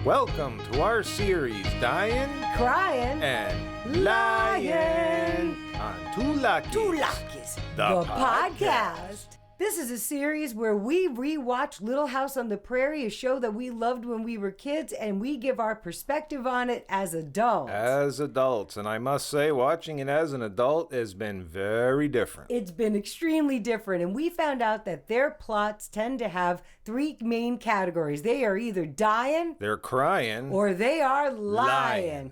Welcome to our series, Dyin, Cryin and Lyin on Two Luckies, the podcast. This is a series where we rewatch Little House on the Prairie, a show that we loved when we were kids, and we give our perspective on it as adults. As adults, and I must say, watching it as an adult has been very different. It's been extremely different, and we found out that their plots tend to have three main categories. They are either dying, They're crying, or they are lying. Lying.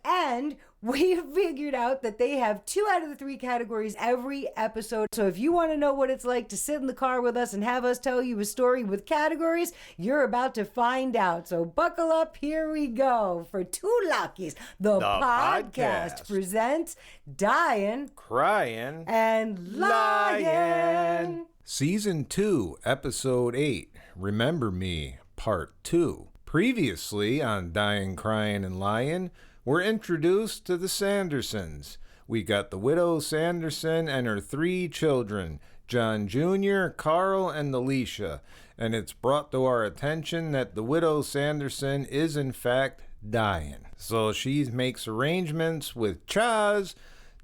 And we figured out that they have 2 out of the 3 categories every episode. So if you want to know what it's like to sit in the car with us and have us tell you a story with categories, you're about to find out. So buckle up. Here we go. For Two Luckies, the podcast presents Dyin, Cryin, and Lyin. Season 2, Episode 8, Remember Me, Part 2. Previously on Dyin, Cryin, and Lyin, we're introduced to the Sandersons. We got the widow Sanderson and her 3 children, John Jr., Carl, and Alicia. And it's brought to our attention that the widow Sanderson is in fact dying. So she makes arrangements with Chaz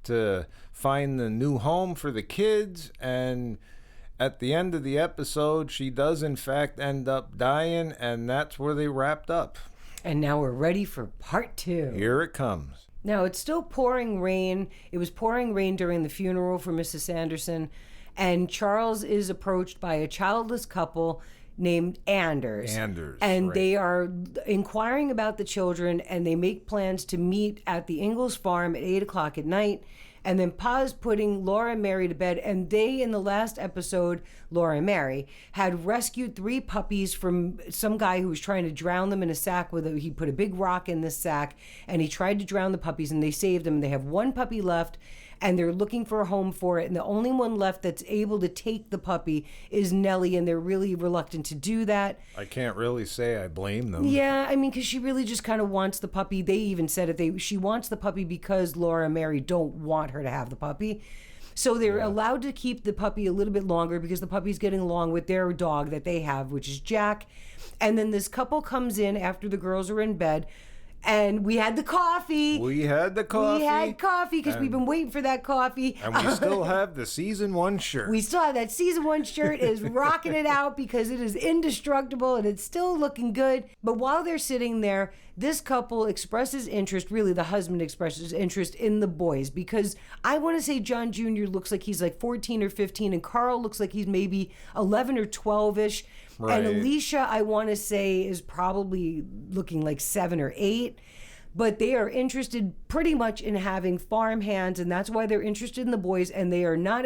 to find the new home for the kids, and at the end of the episode, she does in fact end up dying, and that's where they wrapped up. And now we're ready for Part 2. Here it comes. Now, it's still pouring rain. It was pouring rain during the funeral for Mrs. Sanderson, and Charles is approached by a childless couple named Anders. And right. They are inquiring about the children, and they make plans to meet at the Ingalls farm at 8 o'clock at night. And then Pa's putting Laura and Mary to bed. And they, in the last episode, Laura and Mary, had rescued 3 puppies from some guy who was trying to drown them in a sack. He put a big rock in this sack, and he tried to drown the puppies, and they saved them. They have 1 puppy left, and they're looking for a home for it. And the only one left that's able to take the puppy is Nellie, and they're really reluctant to do that. I can't really say I blame them. Yeah, I mean, because she really just kind of wants the puppy. They even said it. She wants the puppy because Laura and Mary don't want her to have the puppy. So they're allowed to keep the puppy a little bit longer because the puppy's getting along with their dog that they have, which is Jack. And then this couple comes in after the girls are in bed. And we had the coffee. We had coffee because we've been waiting for that coffee. And we still have the Season 1 shirt. We still have that Season 1 shirt. Is rocking it out because it is indestructible and it's still looking good. But while they're sitting there, this couple expresses interest, really the husband expresses interest in the boys, because I want to say John Jr. looks like he's like 14 or 15 and Carl looks like he's maybe 11 or 12-ish. Right. And Alicia, I want to say, is probably looking like 7 or 8. But they are interested pretty much in having farm hands, and that's why they're interested in the boys. And they are not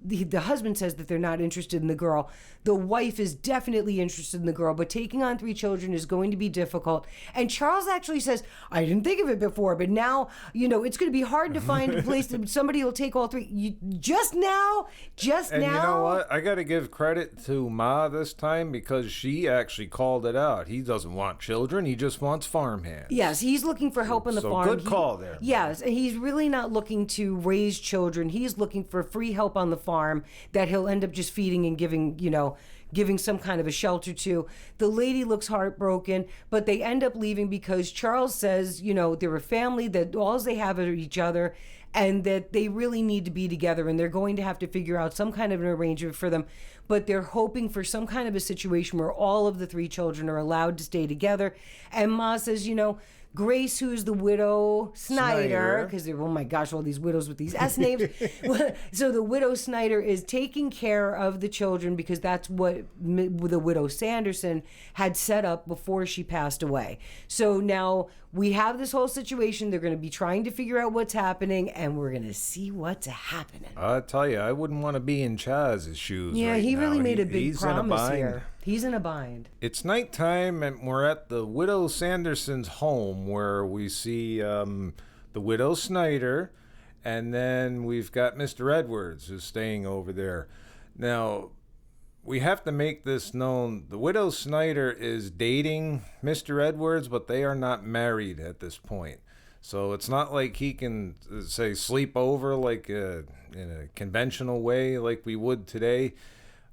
the husband says that they're not interested in the girl. The wife is definitely interested in the girl, but taking on 3 children is going to be difficult. And Charles actually says, I didn't think of it before, but now, it's going to be hard to find a place that somebody will take all 3. Just now. And you know what? I got to give credit to Ma this time because she actually called it out. He doesn't want children. He just wants farm hands. Yes, he's looking for help on the farm. Good call there. Yes, and he's really not looking to raise children. He's looking for free help on the farm that he'll end up just feeding and giving some kind of a shelter to. The lady looks heartbroken, but they end up leaving because Charles says, they're a family, that all they have are each other, and that they really need to be together, and they're going to have to figure out some kind of an arrangement for them. But they're hoping for some kind of a situation where all of the 3 children are allowed to stay together. And Ma says, Grace, who's the widow Snyder, because oh my gosh, all these widows with these S names. So the widow Snyder is taking care of the children because that's what the widow Sanderson had set up before she passed away. So now we have this whole situation. They're going to be trying to figure out what's happening, and we're going to see what's happening. I tell you, I wouldn't want to be in Chaz's shoes. Yeah, right he now. really made a big promise here. He's in a bind. It's nighttime, and we're at the widow Sanderson's home, where we see the widow Snyder, and then we've got Mr. Edwards who's staying over there. Now, we have to make this known. The widow Snyder is dating Mr. Edwards, but they are not married at this point. So it's not like he can, say, sleep over like in a conventional way like we would today.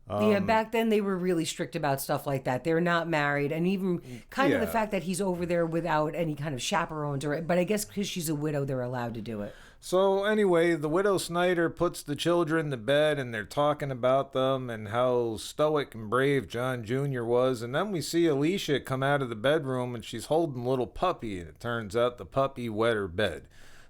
Yeah, back then they were really strict about stuff like that. They're not married, and even kind of the fact that he's over there without any kind of chaperones, but I guess because she's a widow, they're allowed to do it. So anyway, the widow Snyder puts the children to bed, and they're talking about them and how stoic and brave John Jr. was. And then we see Alicia come out of the bedroom, and she's holding a little puppy, and it turns out the puppy wet her bed.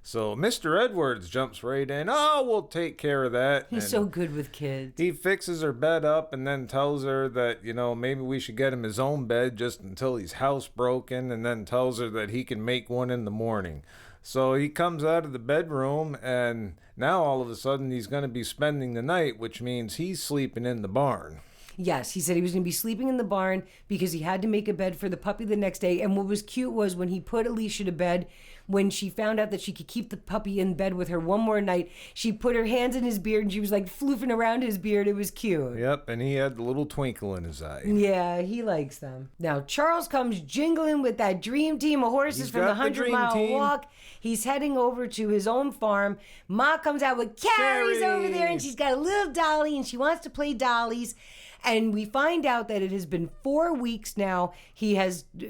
So Mr. Edwards jumps right in. Oh, we'll take care of that. He's and so good with kids. he fixes her bed up and then tells her that, maybe we should get him his own bed just until he's housebroken, and then tells her that he can make one in the morning. So he comes out of the bedroom, and now all of a sudden he's going to be spending the night, which means he's sleeping in the barn. Yes, he said he was going to be sleeping in the barn because he had to make a bed for the puppy the next day. And what was cute was when he put Alicia to bed, when she found out that she could keep the puppy in bed with her one more night, she put her hands in his beard and she was like floofing around his beard. It was cute. Yep, and he had a little twinkle in his eye. Yeah, he likes them. Now, Charles comes jingling with that dream team of horses from the 100-mile walk. He's heading over to his own farm. Ma comes out with Carrie's over there, and she's got a little dolly, and she wants to play dollies. And we find out that it has been 4 weeks now.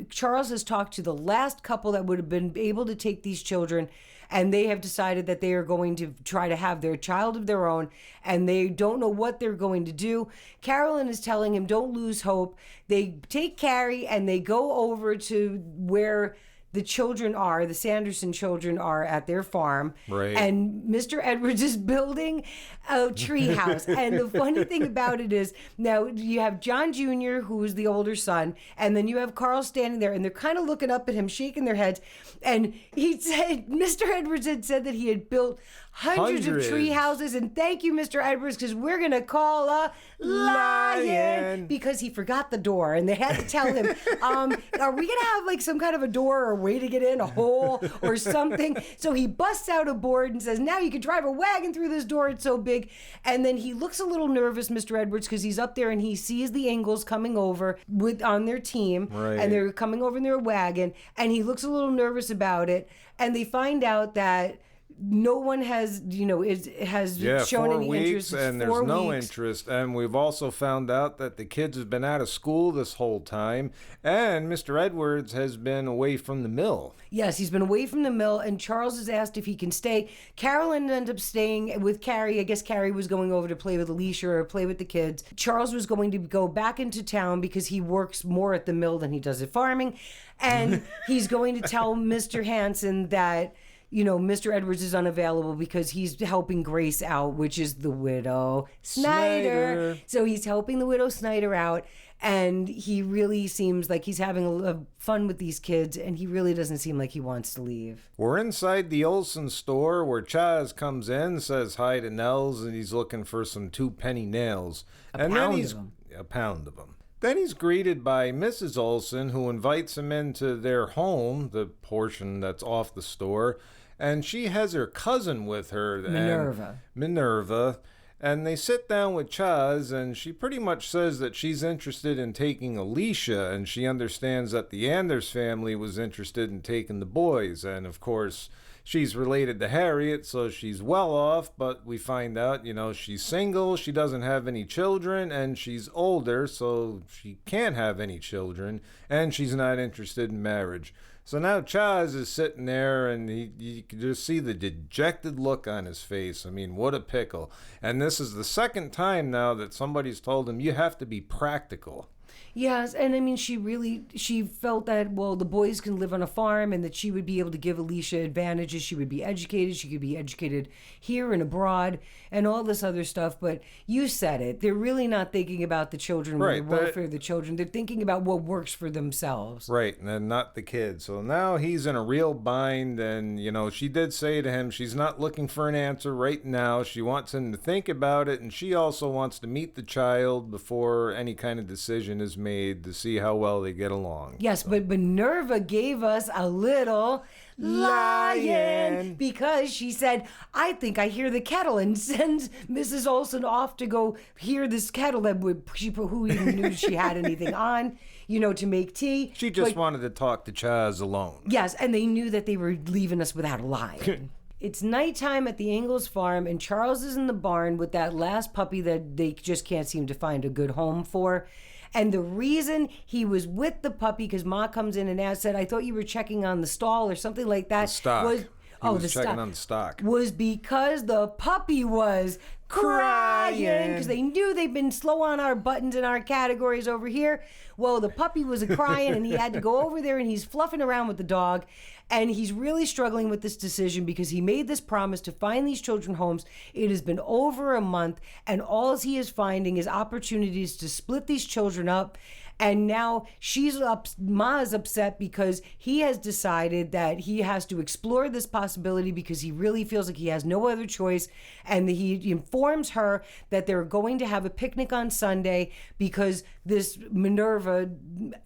Charles has talked to the last couple that would have been able to take these children, and they have decided that they are going to try to have their child of their own, and they don't know what they're going to do. Carolyn is telling him, don't lose hope. They take Carrie and they go over to where the children are, the Sanderson children are at their farm. Right. And Mr. Edwards is building a tree house. And the funny thing about it is, now you have John Jr., who is the older son, and then you have Carl standing there, and they're kind of looking up at him, shaking their heads. And he said, Mr. Edwards had said that he had built hundreds of tree houses, and thank you, Mr. Edwards, because we're going to call a lion, because he forgot the door, and they had to tell him, are we going to have like some kind of a door or a way to get in, a hole or something? So he busts out a board and says, now you can drive a wagon through this door, it's so big. And then he looks a little nervous, Mr. Edwards, because he's up there and he sees the Ingalls coming over on their team, and they're coming over in their wagon, and he looks a little nervous about it, and they find out that no one has, shown any interest. And there's no interest. And we've also found out that the kids have been out of school this whole time. And Mr. Edwards has been away from the mill. Yes, he's been away from the mill. And Charles has asked if he can stay. Carolyn ended up staying with Carrie. I guess Carrie was going over to play with Alicia or play with the kids. Charles was going to go back into town because he works more at the mill than he does at farming. And he's going to tell Mr. Hanson that Mr. Edwards is unavailable because he's helping Grace out, which is the widow Snyder. So he's helping the widow Snyder out, and he really seems like he's having a fun with these kids, and he really doesn't seem like he wants to leave. We're inside the Olsen store where Chaz comes in, says hi to Nels, and he's looking for some 2-penny nails. A pound of them. Then he's greeted by Mrs. Olsen, who invites him into their home, the portion that's off the store, and she has her cousin with her. Minerva. And they sit down with Chaz, and she pretty much says that she's interested in taking Alicia, and she understands that the Anders family was interested in taking the boys, and of course she's related to Harriet, so she's well off, but we find out, she's single, she doesn't have any children, and she's older, so she can't have any children, and she's not interested in marriage. So now Chaz is sitting there, and you can just see the dejected look on his face. I mean, what a pickle. And this is the second time now that somebody's told him, you have to be practical. Yes, and I mean, she felt that, well, the boys can live on a farm and that she would be able to give Alicia advantages. She would be educated. She could be educated here and abroad and all this other stuff. But you said it. They're really not thinking about the children, the welfare of the children. They're thinking about what works for themselves. Right, and not the kids. So now he's in a real bind, and, she did say to him she's not looking for an answer right now. She wants him to think about it, and she also wants to meet the child before any kind of decision is made to see how well they get along. Yes, but Minerva gave us a little lion because she said, I think I hear the kettle, and sends Mrs. Olsen off to go hear this kettle who even knew she had anything on, to make tea. She just wanted to talk to Chaz alone. Yes, and they knew that they were leaving us without a lion. It's nighttime at the Ingalls farm, and Charles is in the barn with that last puppy that they just can't seem to find a good home for. And the reason he was with the puppy, because Ma comes in and said, I thought you were checking on the stall or something like that. The stock. He was checking stock on the stock. Was because the puppy was crying because they knew they've been slow on our buttons and our categories over here. Well, the puppy was crying, and he had to go over there, and he's fluffing around with the dog. And he's really struggling with this decision because he made this promise to find these children homes. It has been over a month, and all he is finding is opportunities to split these children up. And now Ma is upset because he has decided that he has to explore this possibility because he really feels like he has no other choice. And he informs her that they're going to have a picnic on Sunday because this Minerva,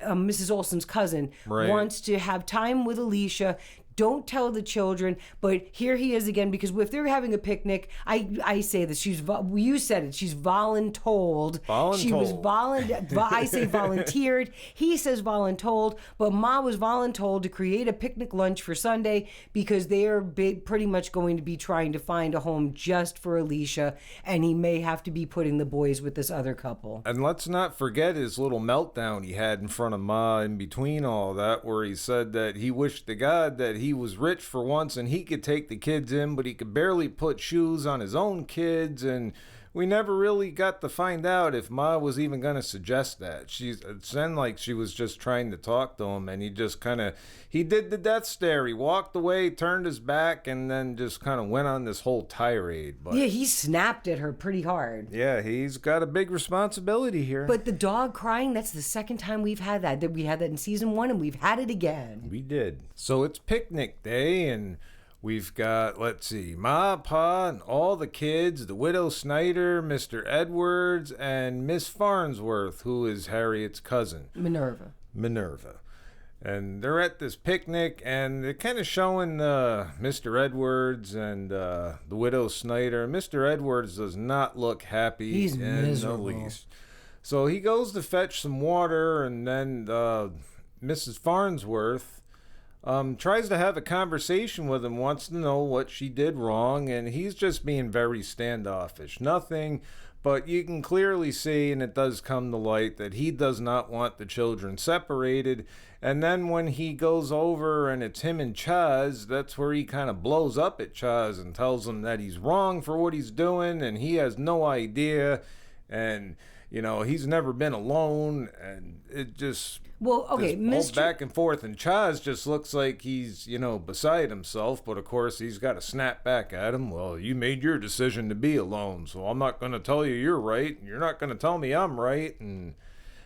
Mrs. Olsen's cousin, wants to have time with Alicia. Don't tell the children, but here he is again, because if they're having a picnic, I say this, you said it, she's voluntold. She was I say volunteered, he says voluntold, but Ma was voluntold to create a picnic lunch for Sunday because they are pretty much going to be trying to find a home just for Alicia, and he may have to be putting the boys with this other couple. And let's not forget his little meltdown he had in front of Ma in between all that, where he said that he wished to God that he was rich for once and he could take the kids in, but he could barely put shoes on his own kids. And we never really got to find out if Ma was even going to suggest that. It sounded like she was just trying to talk to him, and he just he did the death stare. He walked away, turned his back, and then just kind of went on this whole tirade. But yeah, he snapped at her pretty hard. Yeah, he's got a big responsibility here. But the dog crying, that's the second time we've had that. We had that in season 1, and we've had it again. We did. So it's picnic day, and we've got, Ma, Pa, and all the kids, the widow Snyder, Mr. Edwards, and Miss Farnsworth, who is Harriet's cousin. Minerva. And they're at this picnic, and they're kind of showing Mr. Edwards and the widow Snyder. Mr. Edwards does not look happy. He's miserable. The least. So he goes to fetch some water, and then Mrs. Farnsworth tries to have a conversation with him, wants to know what she did wrong, and he's just being very standoffish. Nothing, but you can clearly see, and it does come to light, that he does not want the children separated. And then when he goes over and it's him and Chaz, that's where he kind of blows up at Chaz and tells him that he's wrong for what he's doing, and he has no idea, and he's never been alone, and it just... Well, okay, Mr. back and forth, and Chaz just looks like he's, beside himself, but of course he's got to snap back at him. Well, you made your decision to be alone, so I'm not going to tell you you're right, and you're not going to tell me I'm right, and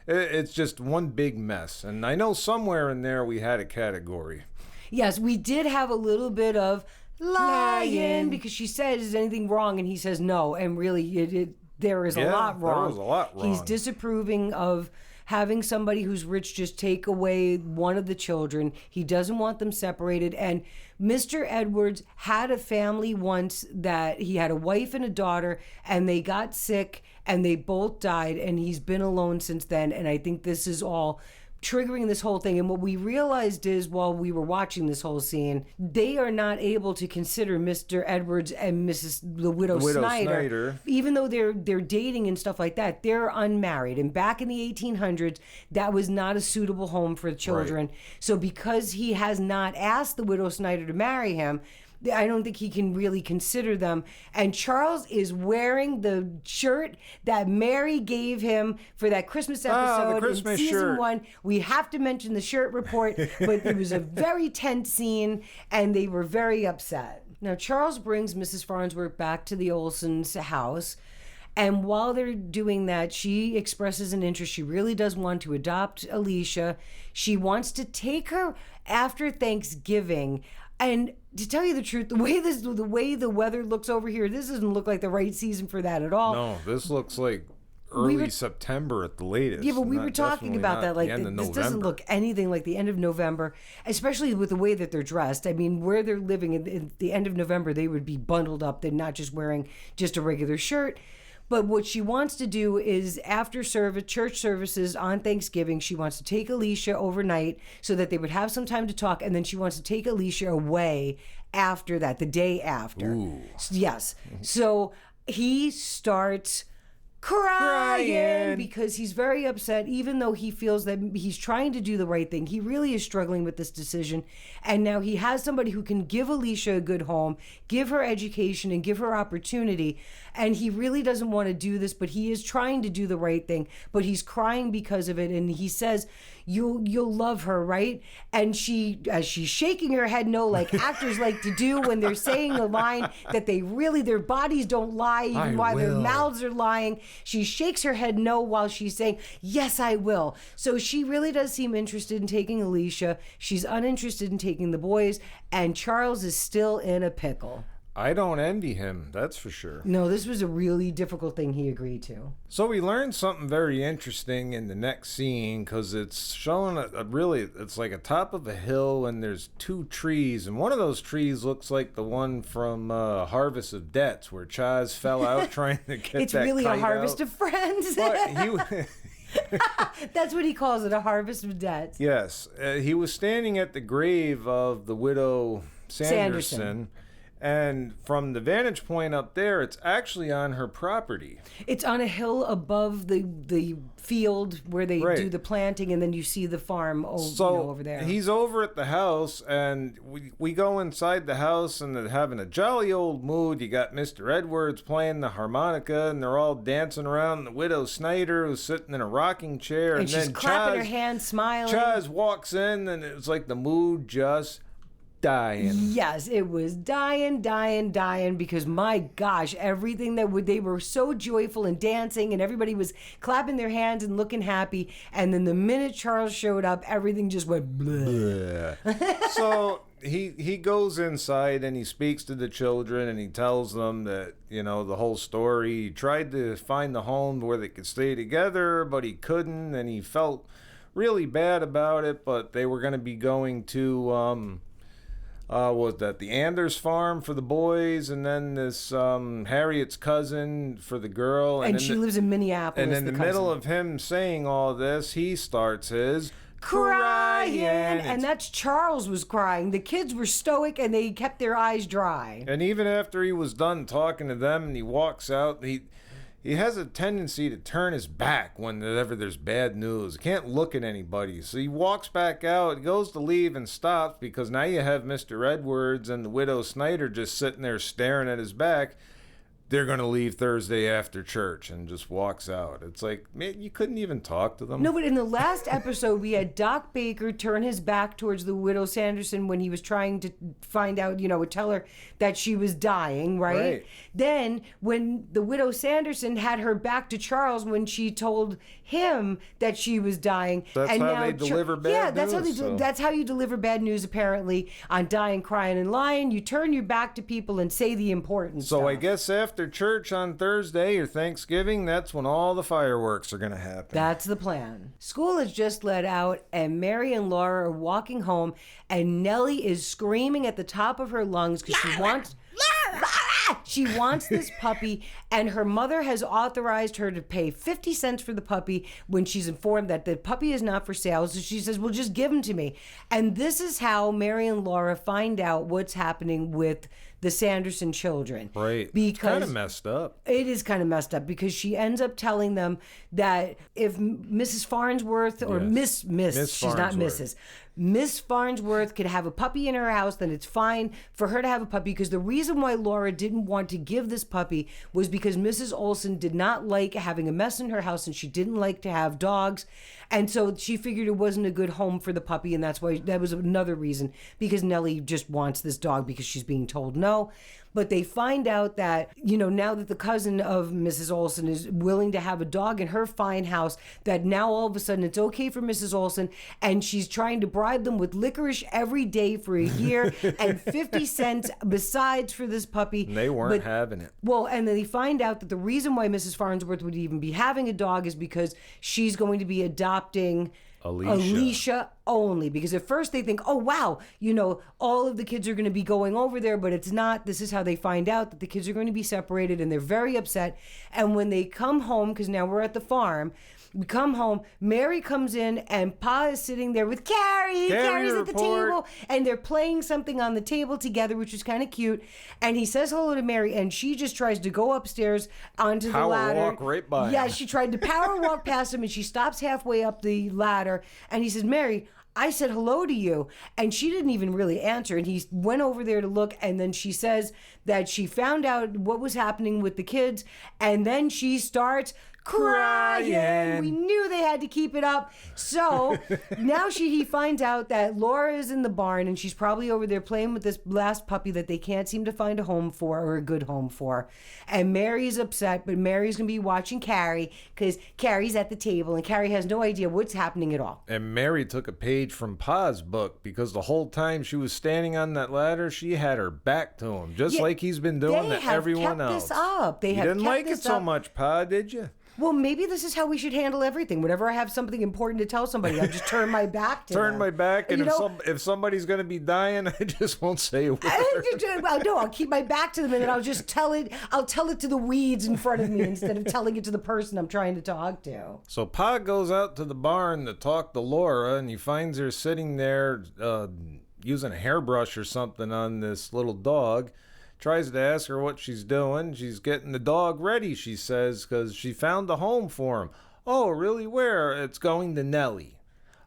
it's just one big mess. And I know somewhere in there we had a category. Yes, we did have a little bit of lying, because she says, is anything wrong? And he says no, and really there is a lot wrong. There was a lot wrong. He's disapproving of having somebody who's rich just take away one of the children. He doesn't want them separated. And Mr. Edwards had a family once that he had a wife and a daughter, and they got sick and they both died, and he's been alone since then. And I think this is all triggering this whole thing. And what we realized is, while we were watching this whole scene, they are not able to consider Mr. Edwards and the widow Snyder, even though they're dating and stuff like that. They're unmarried, and back in the 1800s, that was not a suitable home for children. Right. So because he has not asked the widow Snyder to marry him, I don't think he can really consider them. And Charles is wearing the shirt that Mary gave him for that Christmas episode in season 1. We have to mention the shirt report, but it was a very tense scene, and they were very upset. Now, Charles brings Mrs. Farnsworth back to the Olsen's house. And while they're doing that, she expresses an interest. She really does want to adopt Alicia. She wants to take her after Thanksgiving. And to tell you the truth, the way the weather looks over here, this doesn't look like the right season for that at all. No, this looks like early September at the latest. Yeah, but we were talking about that. Like, this doesn't look anything like the end of November, especially with the way that they're dressed. I mean, where they're living at the end of November, they would be bundled up. They're not just wearing just a regular shirt. But what she wants to do is, after church services on Thanksgiving, she wants to take Alicia overnight so that they would have some time to talk, and then she wants to take Alicia away after that, the day after. Ooh. Yes. So he starts crying because he's very upset, even though he feels that he's trying to do the right thing. He really is struggling with this decision. And now he has somebody who can give Alicia a good home, give her education, and give her opportunity. And he really doesn't want to do this, but he is trying to do the right thing. But he's crying because of it. And he says, you'll love her, right? And she, as she's shaking her head no, like actors like to do when they're saying a line that they really, their bodies don't lie, even while their mouths are lying. She shakes her head no while she's saying, yes, I will. So she really does seem interested in taking Alicia. She's uninterested in taking the boys. And Charles is still in a pickle. I don't envy him, that's for sure. No, this was a really difficult thing he agreed to. So we learned something very interesting in the next scene, because it's showing it's like a top of a hill, and there's two trees, and one of those trees looks like the one from Harvest of Debts, where Chaz fell out trying to get it's that really kite a harvest out. of friends. But That's what he calls it, a harvest of debts. Yes, he was standing at the grave of the widow Sanderson. And from the vantage point up there, it's actually on her property. It's on a hill above the field where they do the planting, and then you see the farm over there. He's over at the house, and we go inside the house, and they're having a jolly old mood. You got Mr. Edwards playing the harmonica, and they're all dancing around. The widow Snyder, who's sitting in a rocking chair. And she's then clapping her hands, smiling. Chaz walks in, and it's like the mood just... dying. Yes, it was dying, because my gosh, everything they were so joyful and dancing, and everybody was clapping their hands and looking happy. And then the minute Charles showed up, everything just went bleh. So he goes inside and he speaks to the children, and he tells them that, the whole story. He tried to find the home where they could stay together, but he couldn't, and he felt really bad about it. But they were going to be going to was that the Anders farm for the boys, and then this Harriet's cousin for the girl, and she lives in Minneapolis. And in the middle of him saying all this, he starts his crying, and that's Charles was crying. The kids were stoic and they kept their eyes dry. And even after he was done talking to them and he walks out, he has a tendency to turn his back whenever there's bad news. He can't look at anybody. So he walks back out, goes to leave, and stops, because now you have Mr. Edwards and the widow Snyder just sitting there staring at his back. They're going to leave Thursday after church, and just walks out. It's like, man, you couldn't even talk to them. No, but in the last episode, we had Doc Baker turn his back towards the widow Sanderson when he was trying to find out, tell her that she was dying, right? Then when the widow Sanderson had her back to Charles when she told him that she was dying. That's and how now they deliver bad news. That's how you deliver bad news, apparently, on Dyin, Cryin and Lyin. You turn your back to people and say the important stuff. So I guess after church on Thursday or Thanksgiving, that's when all the fireworks are going to happen. That's the plan. School has just let out, and Mary and Laura are walking home, and Nellie is screaming at the top of her lungs because she wants this puppy, and her mother has authorized her to pay 50 cents for the puppy when she's informed that the puppy is not for sale. So she says, well, just give him to me. And this is how Mary and Laura find out what's happening with the Sanderson children. Right. Because it's kind of messed up. It is kind of messed up, because she ends up telling them that if Mrs. Farnsworth, or Miss, she's not Mrs., Miss Farnsworth could have a puppy in her house, then it's fine for her to have a puppy. Because the reason why Laura didn't want to give this puppy was because Mrs. Olson did not like having a mess in her house, and she didn't like to have dogs. And so she figured it wasn't a good home for the puppy, and that was another reason, because Nellie just wants this dog because she's being told no. But they find out that, now that the cousin of Mrs. Olson is willing to have a dog in her fine house, that now all of a sudden it's okay for Mrs. Olson, and she's trying to bribe them with licorice every day for a year and 50 cents besides for this puppy. And they weren't having it. Well, and then they find out that the reason why Mrs. Farnsworth would even be having a dog is because she's going to be adopting Alicia only. Because at first they think, oh, wow, all of the kids are going to be going over there, but it's not. This is how they find out that the kids are going to be separated, and they're very upset. And when they come home, because now we're at the farm, We come home. Mary comes in, and Pa is sitting there with Carrie. Carrie's at the table, and they're playing something on the table together, which is kind of cute. And he says hello to Mary, and she just tries to go upstairs onto the ladder. Power walk right by him. She tried to power walk past him, and she stops halfway up the ladder. And he says, Mary, I said hello to you. And she didn't even really answer. And he went over there to look. And then she says that she found out what was happening with the kids. And then she starts crying. We knew they had to keep it up. So now he finds out that Laura is in the barn, and she's probably over there playing with this last puppy that they can't seem to find a home for, or a good home for. And Mary's upset, but Mary's going to be watching Carrie because Carrie's at the table, and Carrie has no idea what's happening at all. And Mary took a page from Pa's book, because the whole time she was standing on that ladder, she had her back to him, just like he's been doing to everyone else. They have kept this up. You didn't like it so much, Pa, did you? Well, maybe this is how we should handle everything. Whenever I have something important to tell somebody, I'll just turn my back to them. Turn my back, and if somebody's going to be dying, I just won't say a word. No, I'll keep my back to them, and then I'll just tell it. I'll tell it to the weeds in front of me instead of telling it to the person I'm trying to talk to. So Pa goes out to the barn to talk to Laura, and he finds her sitting there using a hairbrush or something on this little dog. Tries to ask her what she's doing. She's getting the dog ready, she says, because she found a home for him. Oh, really? Where? It's going to Nellie.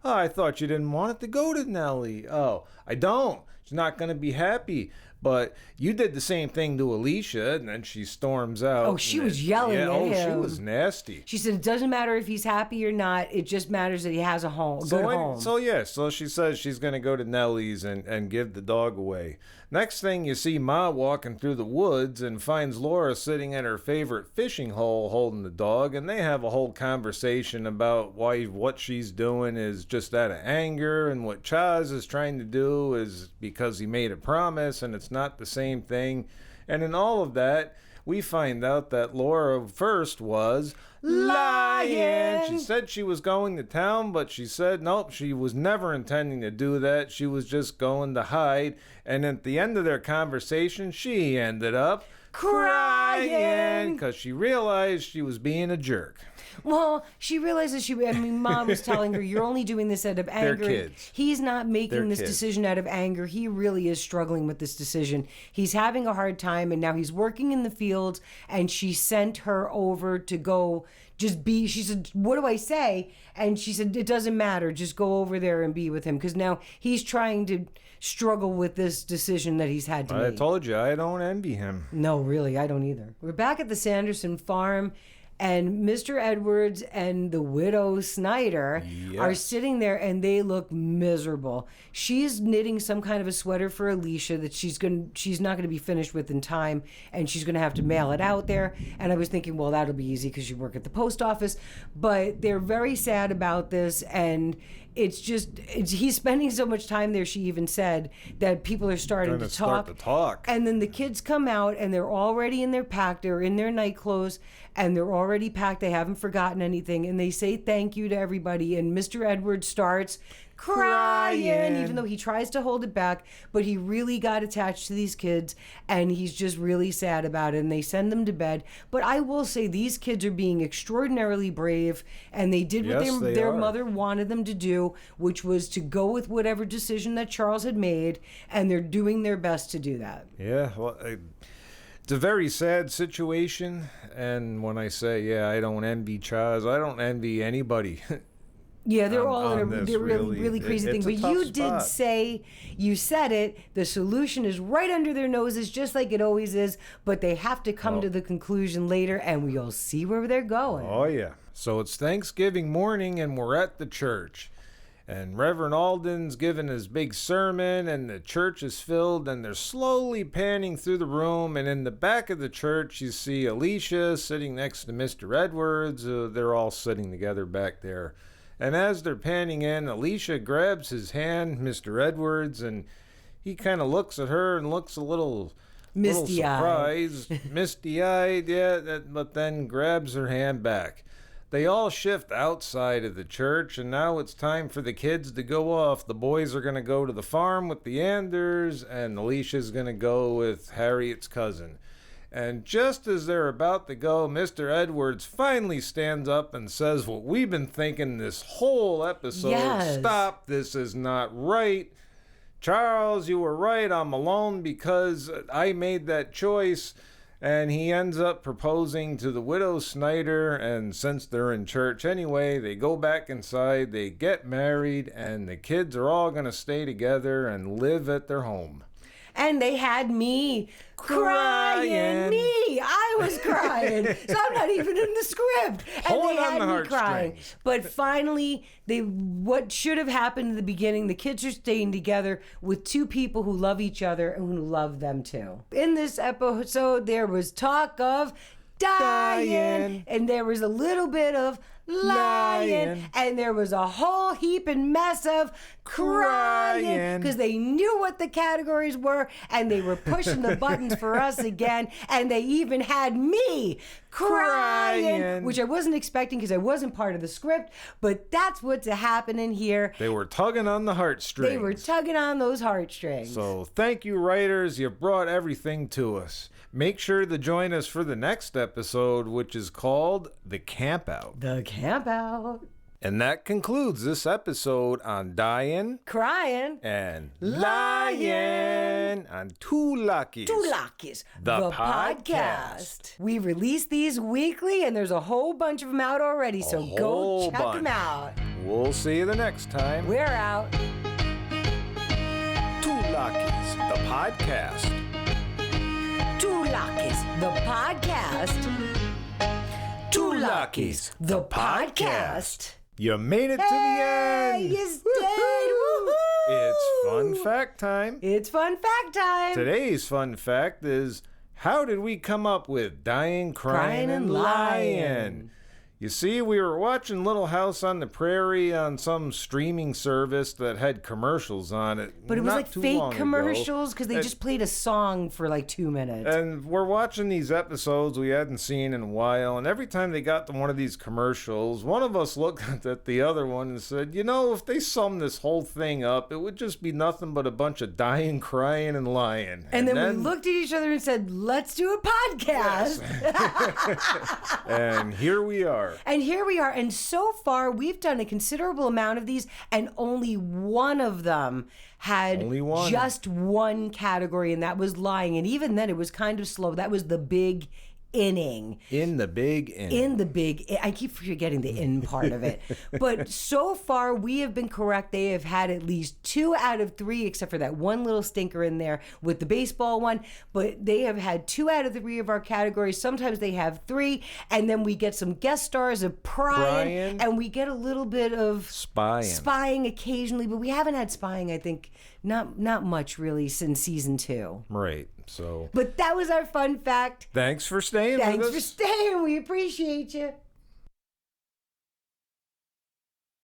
Oh, I thought you didn't want it to go to Nellie. Oh, I don't. She's not going to be happy. But you did the same thing to Alicia, and then she storms out. Oh, she was yelling at him. She was nasty. She said it doesn't matter if he's happy or not. It just matters that he has a home. So she says she's going to go to Nellie's and give the dog away. Next thing you see Ma walking through the woods and finds Laura sitting at her favorite fishing hole holding the dog, and they have a whole conversation about why what she's doing is just out of anger, and what Chaz is trying to do is because he made a promise and it's not the same thing. And in all of that, we find out that Laura first was lying. She said she was going to town, but she said nope, she was never intending to do that. She was just going to hide. And at the end of their conversation, she ended up crying because she realized she was being a jerk. Well, she realizes Mom was telling her, you're only doing this out of anger. They're kids. He's not making this decision out of anger. He really is struggling with this decision. He's having a hard time, and now he's working in the fields, and she sent her over to go just be. She said, what do I say? And she said, it doesn't matter. Just go over there and be with him, because now he's trying to struggle with this decision that he's had to make. I told you, I don't envy him. No, really, I don't either. We're back at the Sanderson farm, and Mr. Edwards and the widow Snyder are sitting there, and they look miserable. She's knitting some kind of a sweater for Alicia that she's not going to be finished with in time, and she's going to have to mail it out there. And I was thinking, well, that'll be easy because you work at the post office. But they're very sad about this, and he's spending so much time there, she even said, that people are starting to talk. And then the kids come out, and they're already in their pack. They're in their night clothes, and they're already packed. They haven't forgotten anything. And they say thank you to everybody. And Mr. Edwards starts crying, even though he tries to hold it back. But he really got attached to these kids, and he's just really sad about it. And they send them to bed. But I will say these kids are being extraordinarily brave, and they did what their mother wanted them to do, which was to go with whatever decision that Charles had made, and they're doing their best to do that. Yeah, well, it's a very sad situation, and when I say, I don't envy Chaz, I don't envy anybody. Yeah, they're all in a really crazy thing. But you did say, you said it, the solution is right under their noses, just like it always is, but they have to come to the conclusion later, and we'll see where they're going. Oh, yeah. So it's Thanksgiving morning, and we're at the church. And Reverend Alden's giving his big sermon, and the church is filled, and they're slowly panning through the room. And in the back of the church, you see Alicia sitting next to Mr. Edwards. They're all sitting together back there. And as they're panning in, Alicia grabs his hand, Mr. Edwards, and he kind of looks at her and looks a little surprised, misty-eyed, but then grabs her hand back. They all shift outside of the church, and now it's time for the kids to go off. The boys are going to go to the farm with the Anders, and Alicia's going to go with Harriet's cousin. And just as they're about to go, Mr. Edwards finally stands up and says what we've been thinking this whole episode. Yes. Stop, this is not right. Charles, you were right. I'm alone because I made that choice. And he ends up proposing to the widow Snyder, and since they're in church anyway, they go back inside, they get married, and the kids are all going to stay together and live at their home. And they had me crying. Me, I was crying. So I'm not even in the script. And Pulling they on had the me crying. heartstrings. But finally, what should have happened in the beginning, the kids are staying together with two people who love each other and who love them too. In this episode, there was talk of Dyin, and there was a little bit of Lyin, and there was a whole heap and mess of crying because they knew what the categories were and they were pushing the buttons for us again, and they even had me crying, which I wasn't expecting because I wasn't part of the script, but that's what's happening here. They were tugging on the heartstrings. They were tugging on those heartstrings. So thank you, writers. You brought everything to us. Make sure to join us for the next episode, which is called The Campout. The Campout. And that concludes this episode on Dyin, Cryin and Lyin on Two Luckies. Two Luckies, the podcast. podcast. We release these weekly, and there's a whole bunch of them out already, so go check them out. We'll see you the next time. We're out. Two Luckies, the podcast. Two Luckies, the podcast. Two Luckies, the podcast. You made it to the Hey, end. you stayed. Woohoo! It's fun fact time. It's fun fact time. Today's fun fact is, how did we come up with Dyin, Cryin and Lyin? You see, we were watching Little House on the Prairie on some streaming service that had commercials on it. But it was not like too fake long ago. commercials because they just played a song for like 2 minutes. And we're watching these episodes we hadn't seen in a while, and every time they got to one of these commercials, one of us looked at the other one and said, you know, if they sum this whole thing up, it would just be nothing but a bunch of Dyin, Cryin, and Lyin. And then we looked at each other and said, let's do a podcast. Yes. And here we are. And here we are. And so far, we've done a considerable amount of these, and only one of them had just one category, and that was lying. And even then, it was kind of slow. That was the big inning. In the big inning. In the big, I keep forgetting the in part of it. But so far, we have been correct. They have had at least 2 out of 3, except for that one little stinker in there with the baseball one. But they have had 2 out of 3 of our categories. Sometimes they have 3. And then we get some guest stars of prying. And we get a little bit of spying occasionally. But we haven't had spying, I think, not much really since season 2. Right. So. But that was our fun fact. Thanks for staying with us. Thanks for staying. We appreciate you.